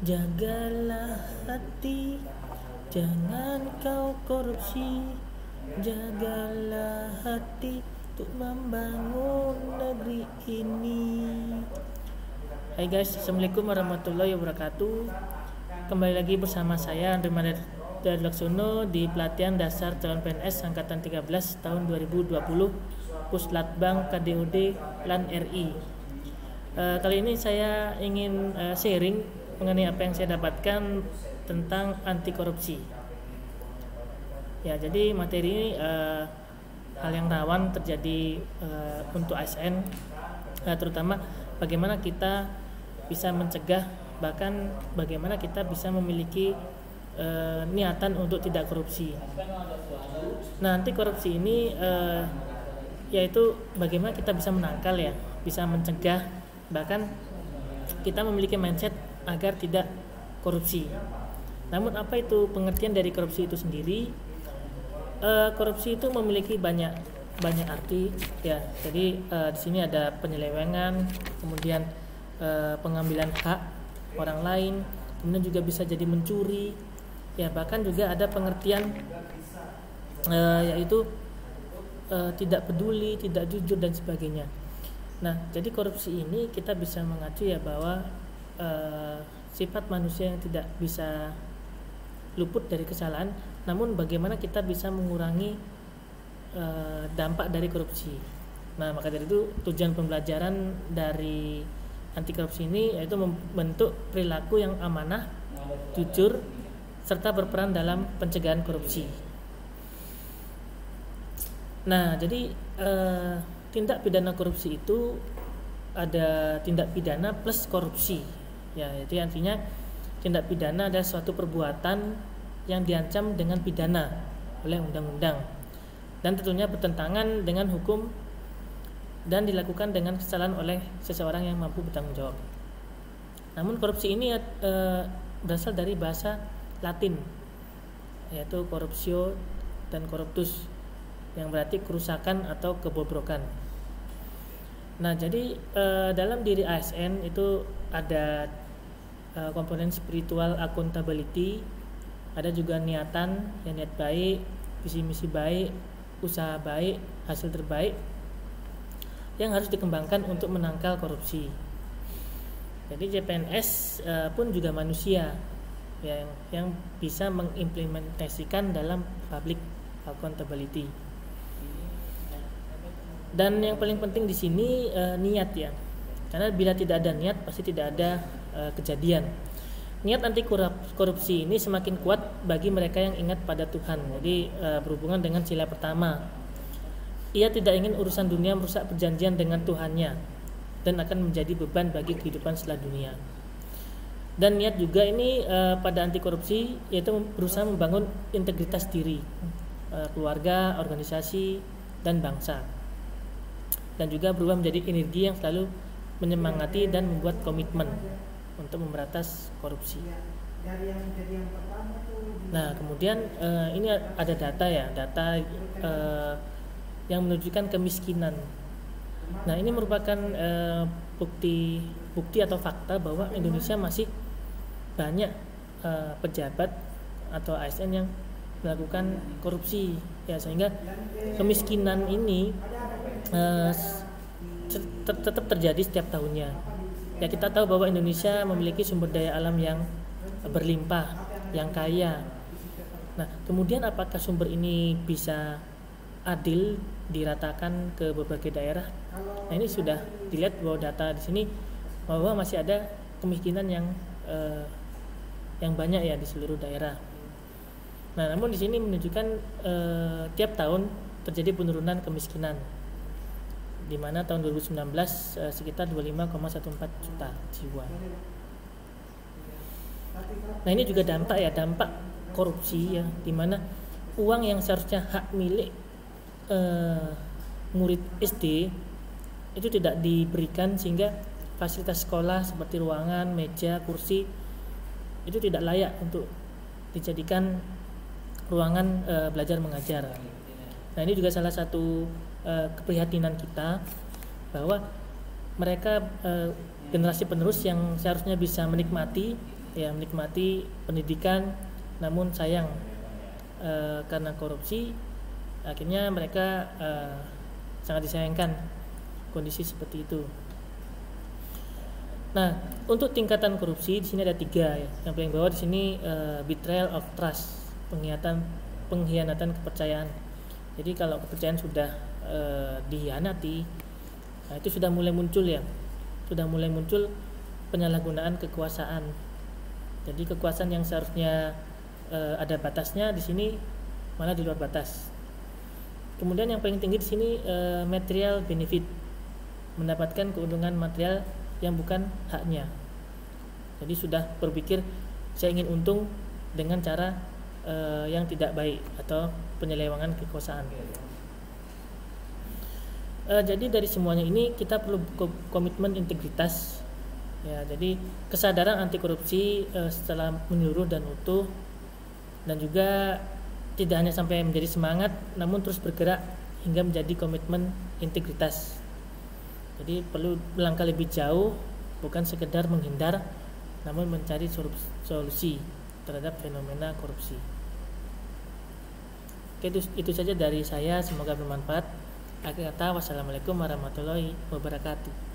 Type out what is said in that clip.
Jagalah hati, jangan kau korupsi. Jagalah hati untuk membangun negeri ini. Hai guys, assalamualaikum warahmatullahi wabarakatuh. Kembali lagi bersama saya Andri Madar Laksono di pelatihan dasar calon PNS angkatan 13 tahun 2020 Puslatbang KDOD LAN RI. Kali ini saya ingin sharing mengenai apa yang saya dapatkan tentang anti korupsi. Ya, jadi materi ini hal yang rawan terjadi untuk ASN, terutama bagaimana kita bisa mencegah, bahkan bagaimana kita bisa memiliki niatan untuk tidak korupsi. Nah, anti korupsi ini yaitu bagaimana kita bisa menangkal, ya, bisa mencegah, bahkan kita memiliki mindset agar tidak korupsi. Namun apa itu pengertian dari korupsi itu sendiri? Korupsi itu memiliki banyak arti, ya. Jadi di sini ada penyelewengan, kemudian pengambilan hak orang lain, kemudian juga bisa jadi mencuri, ya. Bahkan juga ada pengertian yaitu tidak peduli, tidak jujur dan sebagainya. Nah, jadi korupsi ini kita bisa mengacu, ya, bahwa sifat manusia yang tidak bisa luput dari kesalahan, namun bagaimana kita bisa mengurangi dampak dari korupsi. Nah, maka dari itu tujuan pembelajaran dari anti korupsi ini yaitu membentuk perilaku yang amanah, jujur, serta berperan dalam pencegahan korupsi. Nah, jadi tindak pidana korupsi itu ada tindak pidana plus korupsi, ya. Jadi artinya tindak pidana adalah suatu perbuatan yang diancam dengan pidana oleh undang-undang dan tentunya bertentangan dengan hukum dan dilakukan dengan kesalahan oleh seseorang yang mampu bertanggung jawab. Namun korupsi ini berasal dari bahasa Latin, yaitu corruptio dan corruptus, yang berarti kerusakan atau kebobrokan. Nah, jadi dalam diri ASN itu ada komponen spiritual accountability, ada juga niatan, ya, niat baik, visi misi baik, usaha baik, hasil terbaik yang harus dikembangkan untuk menangkal korupsi. Jadi CPNS pun juga manusia, ya, yang bisa mengimplementasikan dalam public accountability. Dan yang paling penting di sini niat, ya, karena bila tidak ada niat pasti tidak ada kejadian. Niat anti korupsi ini semakin kuat bagi mereka yang ingat pada Tuhan. Jadi berhubungan dengan sila pertama, ia tidak ingin urusan dunia merusak perjanjian dengan Tuhannya dan akan menjadi beban bagi kehidupan setelah dunia. Dan niat juga ini pada anti korupsi yaitu berusaha membangun integritas diri, keluarga, organisasi, dan bangsa. Dan juga berubah menjadi energi yang selalu menyemangati dan membuat komitmen untuk memberantas korupsi. Nah, kemudian ini ada data, ya, data yang menunjukkan kemiskinan. Nah, ini merupakan bukti atau fakta bahwa Indonesia masih banyak pejabat atau ASN yang melakukan korupsi, ya, sehingga kemiskinan ini tetap terjadi setiap tahunnya. Ya, kita tahu bahwa Indonesia memiliki sumber daya alam yang berlimpah, yang kaya. Nah, kemudian apakah sumber ini bisa adil diratakan ke berbagai daerah? Nah, ini sudah dilihat bahwa data di sini bahwa masih ada kemiskinan yang banyak, ya, di seluruh daerah. Nah, namun di sini menunjukkan tiap tahun terjadi penurunan kemiskinan, di mana tahun 2019 sekitar 25,14 juta jiwa. Nah, ini juga dampak korupsi, ya, di mana uang yang seharusnya hak milik murid SD itu tidak diberikan, sehingga fasilitas sekolah seperti ruangan, meja, kursi itu tidak layak untuk dijadikan ruangan belajar mengajar. Nah, ini juga salah satu keprihatinan kita bahwa mereka generasi penerus yang seharusnya bisa menikmati ya menikmati pendidikan, namun sayang karena korupsi akhirnya mereka sangat disayangkan kondisi seperti itu. Nah, untuk tingkatan korupsi di sini ada 3 ya. Yang paling bawah di sini betrayal of trust, pengkhianatan kepercayaan. Jadi kalau kepercayaan sudah dikhianati, nah itu sudah mulai muncul penyalahgunaan kekuasaan. Jadi kekuasaan yang seharusnya ada batasnya di sini malah di luar batas. Kemudian yang paling tinggi di sini material benefit, mendapatkan keuntungan material yang bukan haknya. Jadi sudah berpikir saya ingin untung dengan cara yang tidak baik atau penyelewengan kekuasaan. Jadi dari semuanya ini kita perlu komitmen integritas. Ya, jadi kesadaran anti korupsi setelah menyeluruh dan utuh, dan juga tidak hanya sampai menjadi semangat, namun terus bergerak hingga menjadi komitmen integritas. Jadi perlu melangkah lebih jauh, bukan sekedar menghindar, namun mencari solusi terhadap fenomena korupsi. Oke, itu saja dari saya, semoga bermanfaat. Akhir kata, wassalamualaikum warahmatullahi wabarakatuh.